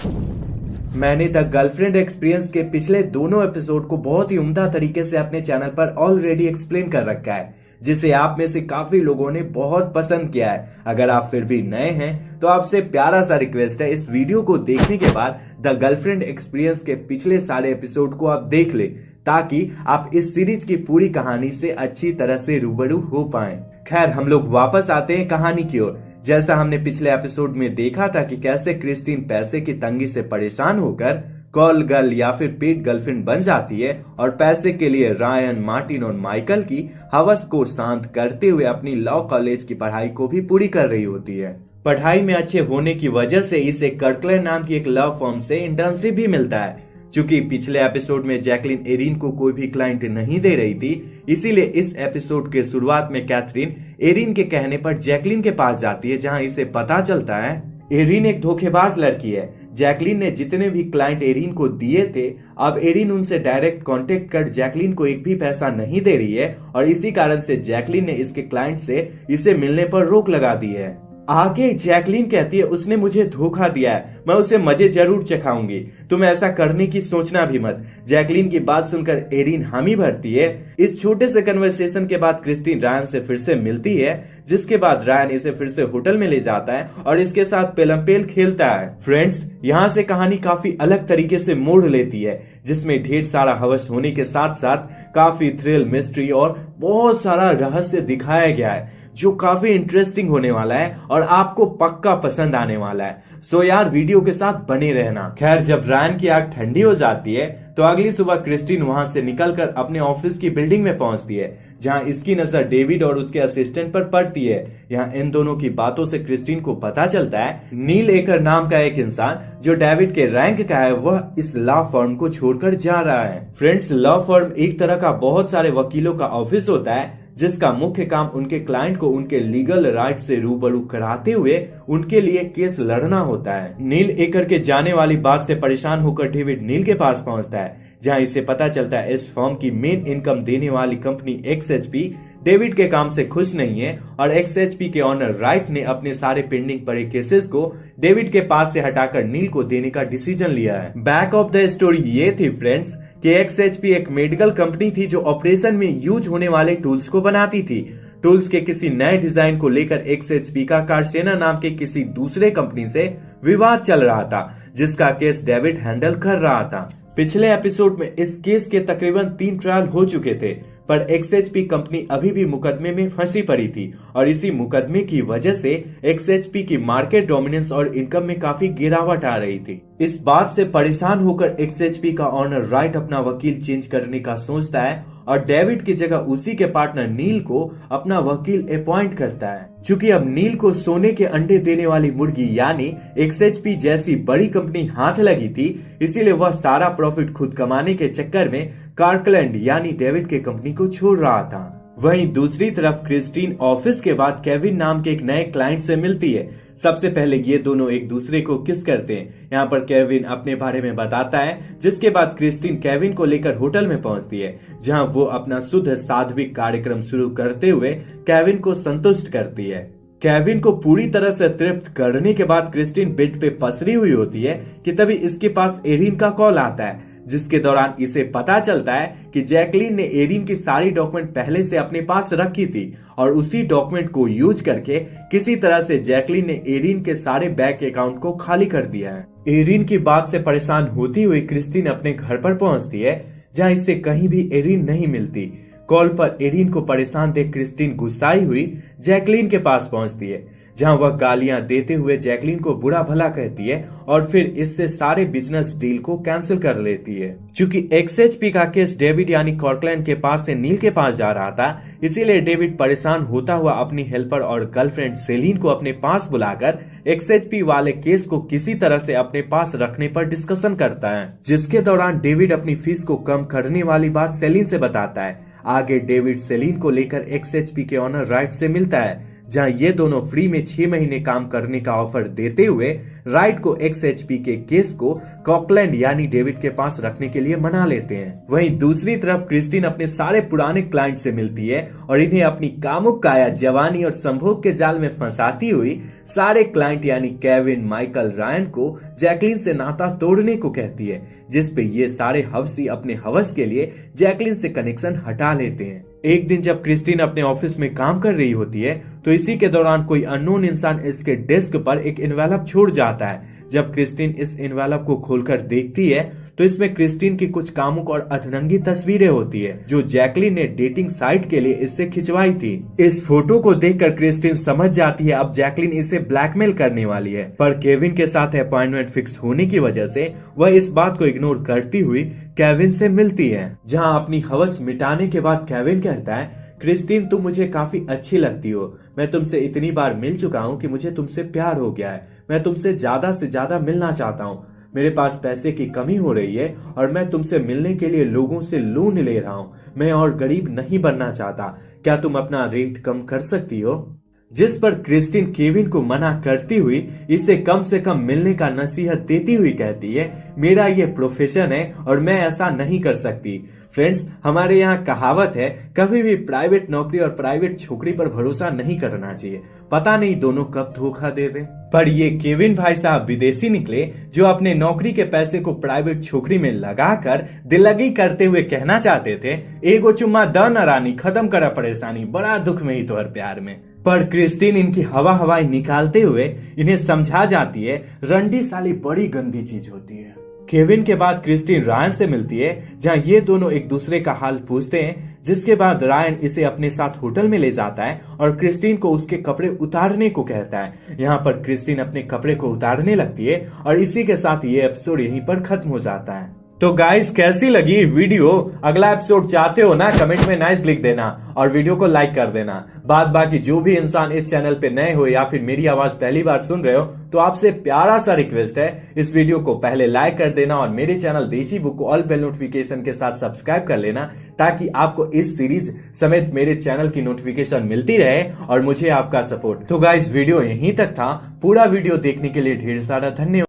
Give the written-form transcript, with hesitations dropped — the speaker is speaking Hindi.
मैंने द गर्लफ्रेंड एक्सपीरियंस के पिछले दोनों एपिसोड को बहुत ही उम्दा तरीके से अपने चैनल पर ऑलरेडी एक्सप्लेन कर रखा है, जिसे आप में से काफी लोगों ने बहुत पसंद किया है। अगर आप फिर भी नए हैं तो आपसे प्यारा सा रिक्वेस्ट है, इस वीडियो को देखने के बाद द गर्लफ्रेंड एक्सपीरियंस के पिछले सारे एपिसोड को आप देख ले, ताकि आप इस सीरीज की पूरी कहानी से अच्छी तरह से रूबरू हो पाएं। खैर, हम लोग वापस आते हैं कहानी की ओर। जैसा हमने पिछले एपिसोड में देखा था कि कैसे क्रिस्टीन पैसे की तंगी से परेशान होकर कॉल गर्ल या फिर पेड गर्लफ्रेंड बन जाती है और पैसे के लिए रायन, मार्टिन और माइकल की हवस को शांत करते हुए अपनी लॉ कॉलेज की पढ़ाई को भी पूरी कर रही होती है। पढ़ाई में अच्छे होने की वजह से इसे कर्कलैंड नाम की एक लॉ फर्म से इंटर्नशिप भी मिलता है। चूंकि पिछले एपिसोड में जैकलिन एरिन को कोई भी क्लाइंट नहीं दे रही थी, इसीलिए इस एपिसोड के शुरुआत में कैथरीन एरिन के कहने पर जैकलिन के पास जाती है, जहां इसे पता चलता है एरिन एक धोखेबाज लड़की है। जैकलिन ने जितने भी क्लाइंट एरिन को दिए थे, अब एरिन उनसे डायरेक्ट कांटेक्ट कर जैकलिन को एक भी पैसा नहीं दे रही है और इसी कारण से जैकलिन ने इसके क्लाइंट से इसे मिलने पर रोक लगा दी है। आगे जैकलिन कहती है उसने मुझे धोखा दिया है, मैं उसे मजे जरूर चखाऊंगी, तुम ऐसा करने की सोचना भी मत। जैकलिन की बात सुनकर एरिन हामी भरती है। इस छोटे से कन्वर्सेशन के बाद क्रिस्टीन रायन से फिर से मिलती है, जिसके बाद रायन इसे फिर से होटल में ले जाता है और इसके साथ पेलमपेल खेलता है। फ्रेंड्स, यहाँ से कहानी काफी अलग तरीके से मोड़ लेती है, जिसमें ढेर सारा हवस होने के साथ साथ काफी थ्रिल, मिस्ट्री और बहुत सारा रहस्य दिखाया गया है, जो काफी इंटरेस्टिंग होने वाला है और आपको पक्का पसंद आने वाला है। सो यार, वीडियो के साथ बने रहना। खैर, जब रायन की आंख ठंडी हो जाती है तो अगली सुबह क्रिस्टीन वहां से निकलकर अपने ऑफिस की बिल्डिंग में पहुंचती है, जहां इसकी नजर डेविड और उसके असिस्टेंट पर पड़ती है। यहाँ इन दोनों की बातों से क्रिस्टीन को पता चलता है नील एकर नाम का एक इंसान जो डेविड के रैंक का है, वह इस लॉ फर्म को छोड़कर जा रहा है। फ्रेंड्स, लॉ फर्म एक तरह का बहुत सारे वकीलों का ऑफिस होता है, जिसका मुख्य काम उनके क्लाइंट को उनके लीगल राइट से रूबरू कराते हुए उनके लिए केस लड़ना होता है। नील एकर के जाने वाली बात से परेशान होकर डेविड नील के पास पहुंचता है, जहां इसे पता चलता है इस फर्म की मेन इनकम देने वाली कंपनी XHP डेविड के काम से खुश नहीं है और XHP के ऑनर राइट ने अपने सारे पेंडिंग पड़े केसेस को डेविड के पास से हटाकर नील को देने का डिसीजन लिया है। बैक ऑफ द स्टोरी ये थी फ्रेंड्स कि XHP एक मेडिकल कंपनी थी जो ऑपरेशन में यूज होने वाले टूल्स को बनाती थी। टूल्स के किसी नए डिजाइन को लेकर XHP का कार्सेना नाम के किसी दूसरे कंपनी से विवाद चल रहा था, जिसका केस डेविड हैंडल कर रहा था। पिछले एपिसोड में इस केस के तकरीबन 3 ट्रायल हो चुके थे, पर XHP कंपनी अभी भी मुकदमे में फंसी पड़ी थी और इसी मुकदमे की वजह से XHP की मार्केट डोमिनेंस और इनकम में काफी गिरावट आ रही थी। इस बात से परेशान होकर XHP का ऑनर राइट अपना वकील चेंज करने का सोचता है और डेविड की जगह उसी के पार्टनर नील को अपना वकील अपॉइंट करता है। चूंकि अब नील को सोने के अंडे देने वाली मुर्गी यानी XHP जैसी बड़ी कंपनी हाथ लगी थी, इसीलिए वह सारा प्रॉफिट खुद कमाने के चक्कर में कर्कलैंड यानी डेविड के कंपनी को छोड़ रहा था। वहीं दूसरी तरफ क्रिस्टीन ऑफिस के बाद केविन नाम के एक नए क्लाइंट से मिलती है। सबसे पहले ये दोनों एक दूसरे को किस करते हैं। यहाँ पर केविन अपने बारे में बताता है, जिसके बाद क्रिस्टीन केविन को लेकर होटल में पहुंचती है, जहां वो अपना शुद्ध साध्विक कार्यक्रम शुरू करते हुए केविन को संतुष्ट करती है। केविन को पूरी तरह से तृप्त करने के बाद क्रिस्टीन बेड पे पसरी हुई होती है कि तभी इसके पास एरिन का कॉल आता है, जिसके दौरान इसे पता चलता है कि जैकलिन ने एरिन की सारी डॉक्यूमेंट पहले से अपने पास रखी थी और उसी डॉक्यूमेंट को यूज करके किसी तरह से जैकलिन ने एरिन के सारे बैंक अकाउंट को खाली कर दिया है। एरिन की बात से परेशान होती हुई क्रिस्टीन अपने घर पर पहुंचती है, जहां इसे कहीं भी एरिन नहीं मिलती। कॉल पर एरिन को परेशान देख क्रिस्टीन गुस्साई हुई जैकलिन के पास पहुंचती है, जहां वह गालियां देते हुए जैकलिन को बुरा भला कहती है और फिर इससे सारे बिजनेस डील को कैंसिल कर लेती है। चूंकि XHP का केस डेविड यानी कर्कलैंड के पास से नील के पास जा रहा था, इसीलिए डेविड परेशान होता हुआ अपनी हेल्पर और गर्लफ्रेंड सेलिन को अपने पास बुलाकर XHP वाले केस को किसी तरह से अपने पास रखने पर डिस्कशन करता है, जिसके दौरान डेविड अपनी फीस को कम करने वाली बात सेलिन से बताता है। आगे डेविड सेलिन को लेकर XHP के ऑनर राइट से मिलता है, जहां ये दोनों फ्री में 6 महीने काम करने का ऑफर देते हुए राइट को XHP के केस को कॉकलैंड यानी डेविड के पास रखने के लिए मना लेते हैं। वहीं दूसरी तरफ क्रिस्टीन अपने सारे पुराने क्लाइंट से मिलती है और इन्हें अपनी कामुक काया, जवानी और संभोग के जाल में फंसाती हुई सारे क्लाइंट यानी केविन, माइकल, रायन को जैकलीन से नाता तोड़ने को कहती है, जिस पे ये सारे हवसी अपने हवस के लिए जैकलीन से कनेक्शन हटा लेते हैं। एक दिन जब क्रिस्टीन अपने ऑफिस में काम कर रही होती है तो इसी के दौरान कोई अननोन इंसान इसके डेस्क पर एक एनवेलप छोड़ जाता है। जब क्रिस्टीन इस एनवेलप को खोलकर देखती है तो इसमें क्रिस्टीन की कुछ कामुक और अधरंगी तस्वीरें होती है जो जैकलीन ने डेटिंग साइट के लिए इससे खिंचवाई थी। इस फोटो को देखकर क्रिस्टीन समझ जाती है अब जैकलीन इसे ब्लैकमेल करने वाली है, पर केविन के साथ अपॉइंटमेंट फिक्स होने की वजह से वह इस बात को इग्नोर करती हुई केविन से मिलती है, जहां अपनी हवस मिटाने के बाद केविन कहता है, क्रिस्टीन तुम मुझे काफी अच्छी लगती हो, मैं तुमसे इतनी बार मिल चुका हूँ कि मुझे तुमसे प्यार हो गया है, मैं तुमसे ज्यादा मिलना चाहता हूँ, मेरे पास पैसे की कमी हो रही है और मैं तुमसे मिलने के लिए लोगों से लोन ले रहा हूँ, मैं और गरीब नहीं बनना चाहता, क्या तुम अपना रेट कम कर सकती हो? जिस पर क्रिस्टीन केविन को मना करती हुई इसे कम से कम मिलने का नसीहत देती हुई कहती है, मेरा ये प्रोफेशन है और मैं ऐसा नहीं कर सकती। फ्रेंड्स, हमारे यहाँ कहावत है, कभी भी प्राइवेट नौकरी और प्राइवेट छोकरी पर भरोसा नहीं करना चाहिए, पता नहीं दोनों कब धोखा दे दें। पर ये केविन भाई साहब विदेशी निकले जो अपने नौकरी के पैसे को प्राइवेट छोकरी में लगाकर दिल्लगी करते हुए कहना चाहते थे, एगो चुम्मा द न रानी, खत्म करा परेशानी, बड़ा दुख में ही तोहर प्यार में। पर क्रिस्टीन इनकी हवाई निकालते हुए इन्हें समझा जाती है, रंडी साली बड़ी गंदी चीज होती है। केविन के बाद क्रिस्टीन रायन से मिलती है, जहां ये दोनों एक दूसरे का हाल पूछते हैं, जिसके बाद रायन इसे अपने साथ होटल में ले जाता है और क्रिस्टीन को उसके कपड़े उतारने को कहता है। यहाँ पर क्रिस्टीन अपने कपड़े को उतारने लगती है और इसी के साथ ये एपिसोड यहीं पर खत्म हो जाता है। तो गाइस, कैसी लगी वीडियो? अगला एपिसोड चाहते हो ना, कमेंट में नाइस लिख देना और वीडियो को लाइक कर देना। बाद बाकी जो भी इंसान इस चैनल पे नए हो या फिर मेरी आवाज पहली बार सुन रहे हो तो आपसे प्यारा सा रिक्वेस्ट है, इस वीडियो को पहले लाइक कर देना और मेरे चैनल देशी बुक को ऑल बेल नोटिफिकेशन के साथ सब्सक्राइब कर लेना, ताकि आपको इस सीरीज समेत मेरे चैनल की नोटिफिकेशन मिलती रहे और मुझे आपका सपोर्ट। तो गाइस, वीडियो यहीं तक था। पूरा वीडियो देखने के लिए ढेर सारा धन्यवाद।